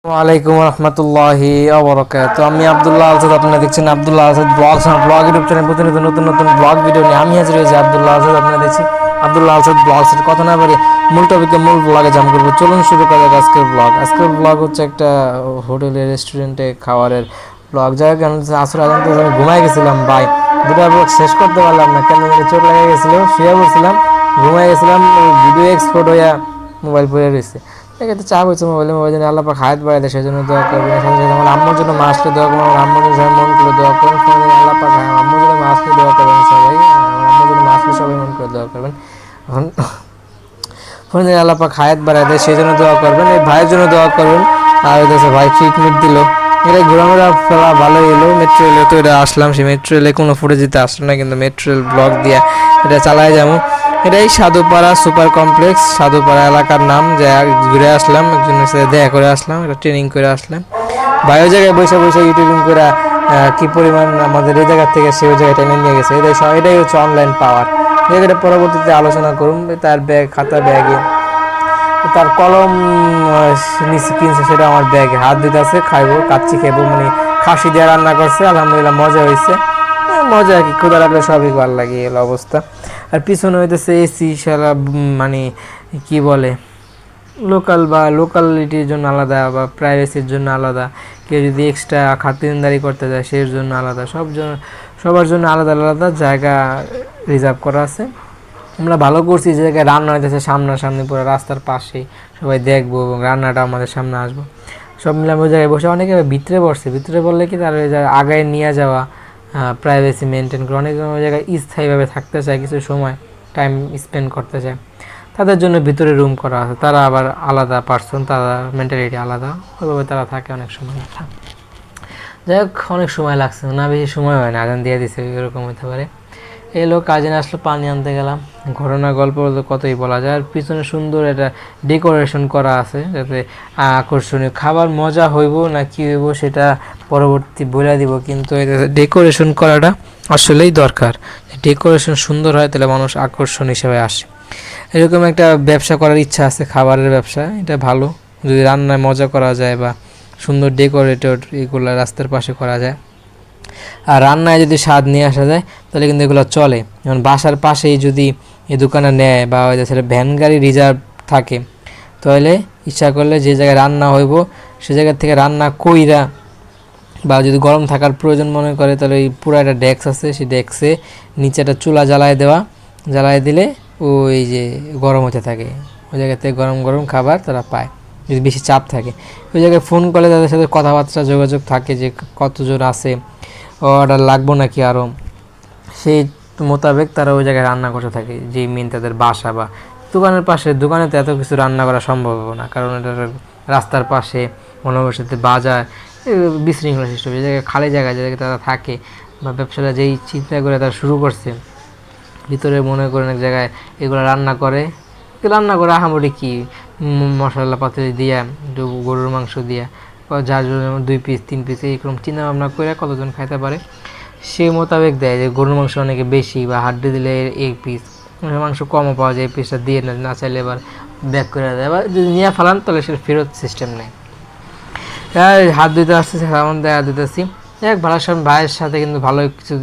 ওয়ালাইকুম রহমতুল্লাহি ওয়া আমি আব্দুল্লাহ আলসাদ। আপনারা দেখছেন Abdullah Alsad blogs blog YouTube channel. প্রতিনিয়ত নতুন নতুন ব্লগ ভিডিও নিয়ে আমি হাজির হয়েছি আব্দুল্লাহ আলসাদ। আপনারা দেখছি আব্দুল্লাহ আলসাদ ব্লগস। কথা না বলে মূল টপিকে মূল ব্লগে জাম করবো। চলুন শুরু করা যাক আজকের ব্লগ। আজকের ব্লগ হচ্ছে একটা হোটেলে রেস্টুরেন্টে খাবারের ব্লগ। যাই হোক, আসর আজান তো আমি ঘুমাই গেছিলাম ভাই, দুটা ব্লগ শেষ করতে পারলাম না, কেন জানি চোখ লেগে গেছিলো, শুয়ে পড়ছিলাম, ঘুমাই গেছিলাম, ভিডিও এক্সপোর্ট হইয়া মোবাইল পড়ে রয়েছে। এক্ষেত্রে চাপ হচ্ছে মোবাইলে যেন আল্লাহ পাক হায়াত বাড়ায় দেয়, সেই জন্য দোয়া করবেন। সাথে সাথে আমার আম্মুর জন্য মা আসলে দোয়া করবেন, আমার আম্মুর জন্য সবাই মন করে দোয়া করবেন। ফোনে আল্লাহ পাক আম্মুর জন্য মা আসলে দোয়া করবেন সবাই, আমার আম্মুর জন্য মা আসলে সবাই মন করে দোয়া করবেন। এখন ফোনে আল্লাহ পাক হায়াত বাড়ায় দেয়, সেই জন্য দোয়া করবেন। এই ভাইয়ের জন্য দোয়া করবেন। আর হচ্ছে ভাই ট্রিটমেন্ট দিল, এটা ঘোরাঘোরা ফেলা ভালোই এলো। মেট্রো রেলে তো এটা আসলাম, সেই মেট্রো রেলে কোনো ফুটেজ দিতে আসলো না, কিন্তু মেট্রো রেল ব্লগ দিয়ে এটা চালায় যাবো। এটাই সাধুপাড়া সুপার কমপ্লেক্স, সাধুপাড়া এলাকার নাম। যে ঘুরে আসলাম, একজনের সাথে দেখা করে আসলাম, এটা ট্রেনিং করে আসলাম। ভাই ওই জায়গায় বসে বসে ইউটিউবিং করে কী পরিমাণ আমাদের এই জায়গার থেকে সে ওই জায়গায় টেনে নিয়ে গেছে, এটাই হচ্ছে অনলাইন পাওয়ার। জায়গাটা পরবর্তীতে আলোচনা করুন। তার ব্যাগ, খাতা ব্যাগে তার কলম নিচে কিনছে, সেটা আমার ব্যাগে হাত দিতে আছে। খাইবো, কাচ্চি খাইবো, মানে খাসি দিয়ে রান্না করছে, আলহামদুলিল্লাহ মজা হয়েছে। মজা আর কি, ক্ষুদা লাগলে সবই ভালো লাগে, এলো অবস্থা। আর পিছনে হইতেছে এসি সারা, মানে কি বলে, লোকালিটির জন্য আলাদা বা প্রাইভেসির জন্য আলাদা। কেউ যদি এক্সট্রা খাতিরদারি করতে যায় সেই জন্য আলাদা, সবার জন্য আলাদা আলাদা জায়গা রিজার্ভ করা আছে। আমরা ভালো করছি, যে জায়গায় রান্না হইতেছে সামনাসামনি, পুরো রাস্তার পাশেই, সবাই দেখবো এবং রান্নাটা আমাদের সামনে আসবো। সব মিলে ওই জায়গায় বসে, অনেকে ভিতরে বসছে। ভিতরে বললে কি তার ওই জায়গায় আগায় নিয়ে যাওয়া, প্রাইভেসি মেনটেন করে। অনেকে ওই জায়গায় স্থায়ীভাবে থাকতে চায়, কিছু সময় টাইম স্পেন্ড করতে চায়, তাদের জন্য ভিতরে রুম করা আছে। তারা আবার আলাদা পার্সন, তারা মেন্টালিটি আলাদা, ওইভাবে তারা থাকে অনেক সময়। যাই হোক, অনেক সময় লাগছে না, বেশি সময় হয় না, আজান দিয়ে দিছে, এরকম হতে পারে। এই লোক কাজে আসলো, পানি আনতে গেলাম। ঘটনা গল্প বলতে কতই বলা যায়। আর পিছনে সুন্দর একটা ডেকোরেশন করা আছে, যাতে আকর্ষণীয় খাবার মজা হইব না কি হইব সেটা পরবর্তী বলে দিব, কিন্তু ডেকোরেশন করাটা আসলেই দরকার। ডেকোরেশন সুন্দর হয় তাহলে মানুষ আকর্ষণ হিসেবে আসে। এরকম একটা ব্যবসা করার ইচ্ছা আছে, খাবারের ব্যবসা। এটা ভালো যদি রান্নায় মজা করা যায় বা সুন্দর ডেকোরেটেড এগুলো রাস্তার পাশে করা যায়, আর রান্নায় যদি স্বাদ নিয়ে আসা যায়, তাহলে কিন্তু এগুলো চলে। যেমন বাসার পাশেই যদি এই দোকানে নেয় বা সেটা ভ্যান গাড়ি রিজার্ভ থাকে, তাহলে ইচ্ছা করলে যে জায়গায় রান্না হইব সে জায়গা থেকে রান্না কইরা, বা যদি গরম থাকার প্রয়োজন মনে করে, তাহলে এই পুরো একটা ডেস্ক আছে, সেই ডেস্কে নিচে একটা চুলা জ্বালায় দেওয়া, জ্বালায় দিলে ওই যে গরম হতে থাকে, ওই জায়গা থেকে গরম গরম খাবার তারা পায় যদি বেশি চাপ থাকে। ওই জায়গায় ফোন করলে তাদের সাথে কথাবার্তা যোগাযোগ থাকে যে কতজন আছে, অর্ডার লাগবো নাকি আরও, সেই মোতাবেক তারা ওই জায়গায় রান্না করতে থাকে, যেই মেন তাদের বাসা বা দোকানের পাশে। দোকানে তো এত কিছু রান্না করা সম্ভব না, কারণ এটা রাস্তার পাশে, মনোবসাতে বাজার, বিশৃঙ্খলা সৃষ্টি হবে। যে জায়গায় খালি জায়গা, যে জায়গায় তারা থাকে বা ব্যবসাটা যেই চিন্তা করে তারা শুরু করছে, ভিতরে মনে করেন এক জায়গায় এগুলো রান্না করে আহামরি কি মশলাপাতি দিয়া, একটু গরুর মাংস দিয়া, যার জন্য 2 পিস 3 পিস এইরকম চিন্তা ভাবনা করে কতজন খাইতে পারে সেই মোতাবেক দেয়। যে গরুর মাংস অনেকে বেশি বা হাড্ডি দিলে 1 পিস, মাংস কমও পাওয়া যায়, এই পিসটা দিয়ে না চাইলে এবার ব্যাক করে দেয়, বা যদি নিয়ে ফেলান তাহলে সেটা ফেরত সিস্টেম নেই। হাত ধুতে আসতেছি, সাবান দিয়ে হাত ধুতেছি। এক ভাইয়ের সাথে কিন্তু ভালো কিছু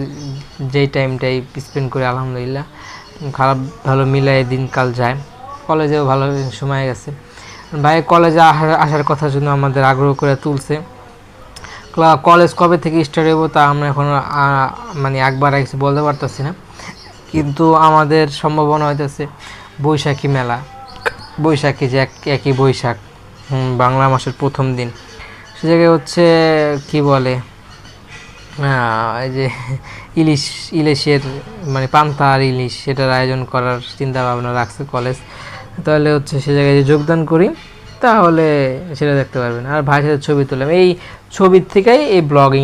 যেই টাইমটাই স্পেন্ড করে আলহামদুলিল্লাহ, খারাপ ভালো মিলাই দিনকাল যায়। কলেজেও ভালো সময় গেছে। ভাই কলেজে আসার কথার জন্য আমাদের আগ্রহ করে তুলছে। কলেজ কবে থেকে স্টার্ট হইব তা আমরা এখন মানে একবার কিছু বলতে পারতেছি না, কিন্তু আমাদের সম্ভাবনা হইতেছে বৈশাখী মেলা। বৈশাখী যে একই বৈশাখ, বাংলা মাসের প্রথম দিন, সে জায়গায় হচ্ছে কি বলে, এই যে ইলিশের মানে পান্তা আর ইলিশ, সেটার আয়োজন করার চিন্তা ভাবনা রাখছে কলেজ। তাহলে হচ্ছে সে জায়গায় যে যোগদান করি, তাহলে সেটা দেখতে পারবেন। আর ভাইয়ের সাথে ছবি তুললাম, এই ছবির থেকেই এই ব্লগিং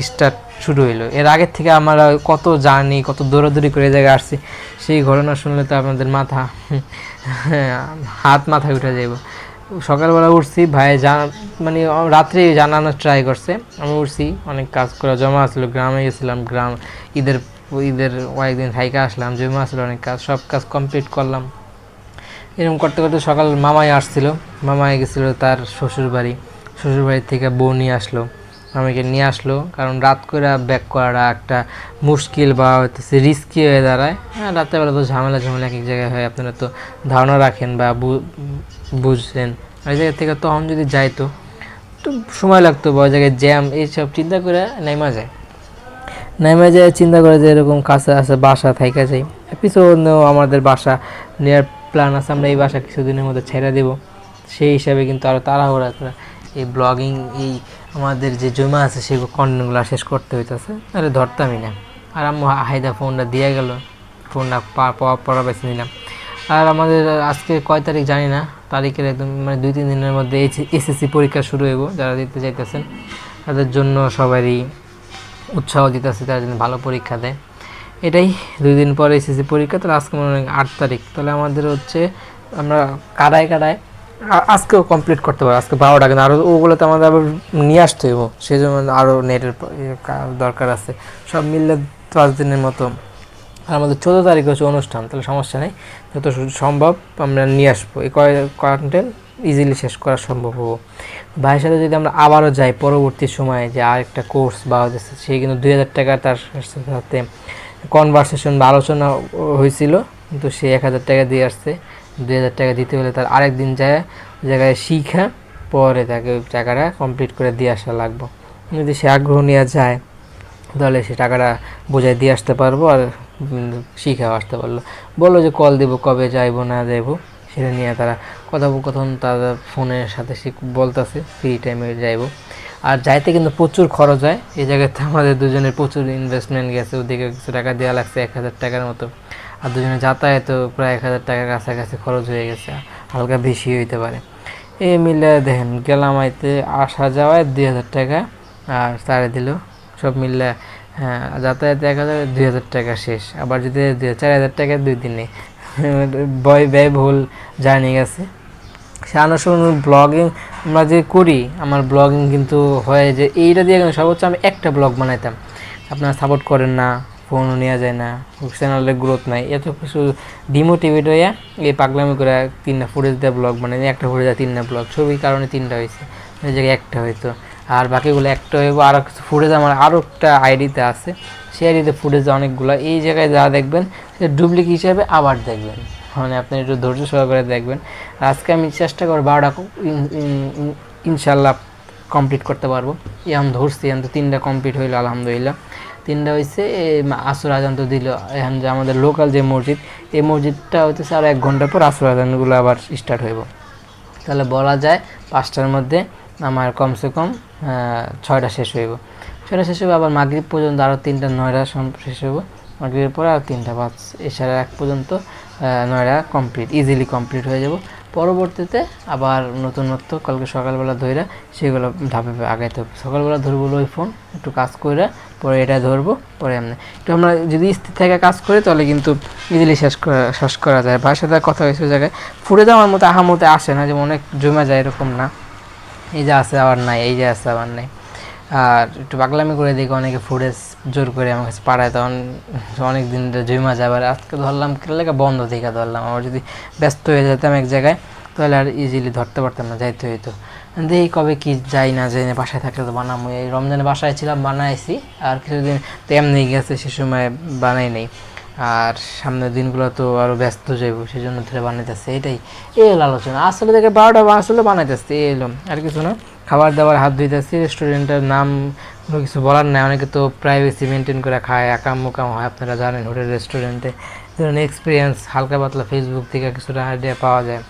স্টার্ট শুরু হইলো। এর আগের থেকে আমরা কত জার্নি, কত দৌড়াদৌড়ি করে জায়গায় আসছি, সেই ঘটনা শুনলে তো আপনাদের হাত মাথায় উঠে যাইব। সকালবেলা উঠছি, ভাই মানে রাত্রে জানানোর ট্রাই করছে। আমি উঠছি, অনেক কাজ করা জমা আসলো, গ্রামে গেছিলাম, ঈদের কয়েকদিন থাইকা আসলাম, জমা আসলো অনেক কাজ, সব কাজ কমপ্লিট করলাম। এরকম করতে করতে সকাল মামাই আসছিল, মামাই গেছিলো তার শ্বশুর বাড়ি, শ্বশুরবাড়ি থেকে বউ নিয়ে আসলো, আমাকে নিয়ে আসলো, কারণ রাত করে ব্যাক করাটা একটা মুশকিল বা হচ্ছে রিস্কি হয়ে দাঁড়ায়। হ্যাঁ, রাত্রেবেলা তো ঝামেলা ঝামেলা এক এক জায়গায় হয়, আপনারা তো ধারণা রাখেন বা বুঝছেন। ওই জায়গা থেকে তখন যদি যাইতো তো সময় লাগতো বা ওই জায়গায় জ্যাম এইসব চিন্তা করে নেমে যায়, চিন্তা করে যে এরকম কাছে আছে বাসা থাইকা যাই। পিছনেও আমাদের বাসা নেওয়ার প্ল্যান আছে, আমরা এই বাসা কিছুদিনের মধ্যে ছেড়ে দেব। সেই হিসাবে কিন্তু আরও তাড়াহুড়া করে এই ব্লগিং, এই আমাদের যে জমা আছে সেগুলো কন্টেন্টগুলো শেষ করতে হইতেছে, তাহলে ধরতামই না। আর আম্মু হায়দা ফোনটা দিয়ে গেল, ফোনটা পড়া বেছে নিলাম। আর আমাদের আজকে কয় তারিখ জানি না, তারিখের একদম মানে 2-3 দিনের মধ্যে এসএসসি পরীক্ষা শুরু হইব। যারা দিতে চাইতেছেন তাদের জন্য সবারই উৎসাহ দিতেছে, তারা যেন ভালো পরীক্ষা দেয়। এটাই 2 দিন পরে এসএসসি পরীক্ষা, তাহলে আজকে মনে হয় 8 তারিখ। তাহলে আমাদের হচ্ছে আমরা কাদায় আজকেও কমপ্লিট করতে পারবো, আজকে 12টা, কিন্তু আরও ওগুলোতে আমাদের আবার নিয়ে আসতে হইব, সেই জন্য আরও নেটের দরকার আছে। সব মিললে 5 দিনের মতো। আর আমাদের 14 তারিখ হচ্ছে অনুষ্ঠান, তাহলে সমস্যা নেই, যত সম্ভব আমরা নিয়ে আসবো। এই কন্টেন্ট ইজিলি শেষ করা সম্ভব হবো। ভাইয়ের সাথে যদি আমরা আবারও যাই পরবর্তী সময়ে, যে আরেকটা কোর্স বা হচ্ছে সে কিন্তু 2000 টাকা তার সাথে কনভারসেশন বা আলোচনা হয়েছিল, কিন্তু সে 1000 টাকা দিয়ে আসছে। 2000 টাকা দিতে হলে তার আরেক দিন যায় ওই জায়গায় শিখা, পরে তাকে ওই টাকাটা কমপ্লিট করে দিয়ে আসা লাগবে। যদি সে আগ্রহ নিয়ে যায় তাহলে সে টাকাটা বোঝায় দিয়ে আসতে পারবো, আর শিখেও আসতে পারলো। বললো যে কল দেবো, কবে যাইবো না যাইবো সেটা নিয়ে তারা কথোপকথন তাদের ফোনের সাথে বলতেছে ফ্রি টাইমে যাইবো। আর যাইতে কিন্তু প্রচুর খরচ হয়, এই জায়গাতে আমাদের দুজনের প্রচুর ইনভেস্টমেন্ট গেছে, ওদিকে কিছু টাকা দেওয়া লাগছে 1000 টাকার মতো। আর দুজনে যাতায়াতও প্রায় 1000 টাকার কাছাকাছি খরচ হয়ে গেছে, হালকা বেশি হইতে পারে। এই মিলে দেখেন গেলাম আইতে আসা যাওয়ায় 2000 টাকা, আর সারে দিল সব মিললে। হ্যাঁ, যাতায়াতে 1000 টাকা শেষ। আবার যদি 4000 টাকা 2 দিনে ব্যয়বহুল জার্নি গেছে। সারানোর ব্লগিং আমরা যে করি, আমার ব্লগিং কিন্তু হয় যে এইটা দিয়ে সর্বোচ্চ আমি একটা ব্লগ বানাইতাম, আপনারা সাপোর্ট করেন না, ফোনও নেওয়া যায় না, চ্যানেলের গ্রোথ নাই, এত কিছু ডিমোটিভেট হইয়া এই পাগলামি করে 3টা ফুটেজ দেওয়া ব্লগ বানাই, একটা ফুটেজ দেওয়া 3টা ব্লগ, ছবির কারণে 3টা হয়েছে, ওই জায়গায় একটা হয়তো, আর বাকিগুলো একটা হইব। আরও কিছু ফুটেজ আমার আরও একটা আইডিতে আছে, সেই আইডিতে ফুটেজ অনেকগুলো, এই জায়গায় যা দেখবেন সেটা ডুপ্লিকেট হিসাবে আবার দেখবেন, মানে আপনি একটু ধৈর্য সহকারে দেখবেন। আজকে আমি চেষ্টা করব 12টা ইনশাল্লাহ কমপ্লিট করতে পারবো। এখন ধরছি, এখন তো 3টা কমপ্লিট হইলো আলহামদুলিল্লাহ। 3টা হয়েছে, আসর আজান তো দিল। এখন যে আমাদের লোকাল যে মসজিদ, এই মসজিদটা হইতেছে আর 1 ঘন্টা পর আসর আজানগুলো আবার স্টার্ট হইব। তাহলে বলা যায় 5টার মধ্যে আমার কমসে কম 6টা শেষ হইব। 6টা শেষ হইব, আবার মাগরিব পর্যন্ত আরও 3টা 9টা শেষ হইব। মাগরিবের পরে আর 3টা 5 এছাড়া 1 পর্যন্ত 9টা কমপ্লিট, ইজিলি কমপ্লিট হয়ে যাব। পরবর্তীতে আবার নতুনত্ব কালকে সকালবেলা ধরে সেগুলো ধাপে আগাইতে হবে। সকালবেলা ধরবো ওই ফোন, একটু কাজ করে পরে এটা ধরবো, পরে এমনি একটু আমরা যদি স্থির থেকে কাজ করি তাহলে কিন্তু ইজিলি শেষ করা যায়। ভাইয়ের সাথে কথা হয়েছে জায়গায় ফুটে যাওয়ার মতো আহামতে আসে না, যেমন অনেক জমে যায় এরকম না, এই যে আছে আবার নাই, এই যে আছে আবার নাই। আর একটু পাগলামি করে দেখি অনেকে ফুটেজ জোর করে আমার কাছে পাঠায়, তখন অনেক দিন জমা যায়। আবার আজকে ধরলাম কেলেকা বন্ধ থেকে ধরলাম, আবার যদি ব্যস্ত হয়ে যেতাম এক জায়গায় তাহলে আর ইজিলি ধরতে পারতাম না, যাইতে হইতো। দেখি কবে কি যাই না যাই না, বাসায় থাকলে তো বানাবো। এই রমজানে বাসায় ছিলাম, বানাইছি, আর কিছুদিন তো এমনি গেছে, সে সময় বানাই নেই। আর সামনের দিনগুলো তো আরও ব্যস্ত যাইব, সেই জন্য ধরে বানাইতেছে। এটাই এই হলো আলোচনা। আসলে দেখে 12টা আসলে বানাইতেছে, এই এলো আর কিছু না। খাবার দাবার হাত ধুইতেছি, রেস্টুরেন্টের নাম কোনো কিছু বলার নাই, অনেকে তো প্রাইভেসি মেনটেন করে খায়, আকাম মুকাম হয়, আপনারা জানেন হোটেল রেস্টুরেন্টে ধরুন এক্সপিরিয়েন্স হালকা পাতলা ফেসবুক থেকে কিছুটা আইডিয়া পাওয়া যায়।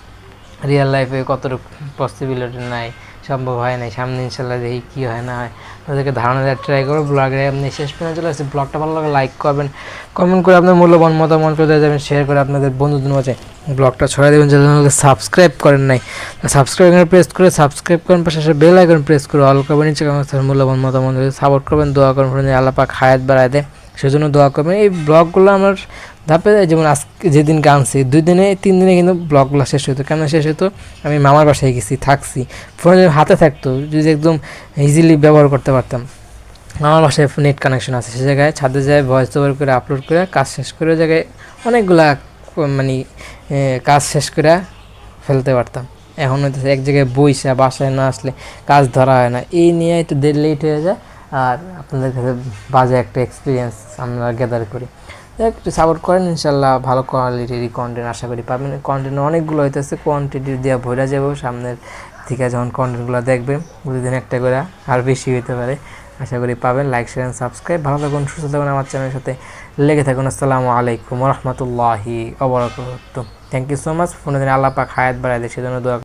রিয়েল লাইফে কতটুকু পসিবিলিটি নাই, সম্ভব হয় নাই। সামনে ইনশাল্লাহ দেখি কী হয় না হয়, তাদেরকে ধারণা দেওয়ার ট্রাই করবো। ব্লগে আপনি শেষ পর্যন্ত চলে আসছে, ব্লগটা ভালো লাগে লাইক করবেন, কমেন্ট করে আপনার মূল্যবান মতামত করে যাবেন, শেয়ার করে আপনাদের বন্ধুদের মাঝে ব্লগটা ছড়াই দেবেন। যারা সাবস্ক্রাইব করেন নাই, সাবস্ক্রাইব প্রেস করে সাবস্ক্রাইব করেন, পাশে বেল আইকন প্রেস করে অল করবেন, নিচে মূল্যবান মতামত সাপোর্ট করবেন, দোয়া করবেন আল্লাহ পাক হায়াত বাড়ায় দেয়, সেজন্য দোয়া করবেন। এই ব্লগগুলো আমার ধাপে যেমন আজকে যেদিন আনছি 2 দিনে 3 দিনে কিন্তু ব্লগগুলো শেষ হতো। কেন শেষ হতো, আমি মামার বাসায় গেছি, থাকছি, ফোন হাতে থাকতো, যদি একদম ইজিলি ব্যবহার করতে পারতাম। আমার বাসায় নেট কানেকশন আছে, সে জায়গায় ছাদে যায় ভয়েস ওভার করে আপলোড করে কাজ শেষ করে ওই জায়গায় অনেকগুলা মানে কাজ শেষ করে ফেলতে পারতাম। এখন হইতেছে এক জায়গায় বইসা বাসায় না আসলে কাজ ধরা হয় না, এই নিয়ে একটু দেরি লেট হয়ে যায়। আর আপনাদের কাছে বাজে একটা এক্সপিরিয়েন্স আমরা গ্যাদার করি। একটু সাপোর্ট করেন, ইনশাল্লাহ ভালো কোয়ালিটির কন্টেন্ট আশা করি পাবেন। কন্টেন্ট অনেকগুলো হইতেছে, কোয়ান্টিটি দিয়ে ভরে যাবো সামনের থেকে যখন কন্টেন্টগুলো দেখবেন, প্রতিদিন একটা করে, আর বেশি হইতে পারে। আশা করি পাবেন। Like share and subscribe. ভালো থাকুন, সুস্থ থাকুন, আমার চ্যানেলের সাথে লেগে থাকুন। আসসালামু আলাইকুম ওয়া রাহমাতুল্লাহি ওয়া বারাকাতুহু। Thank you so much. ফোনে আল্লাহ পাক হায়াত বাড়ায় দেয়, সেজন্য দোয়া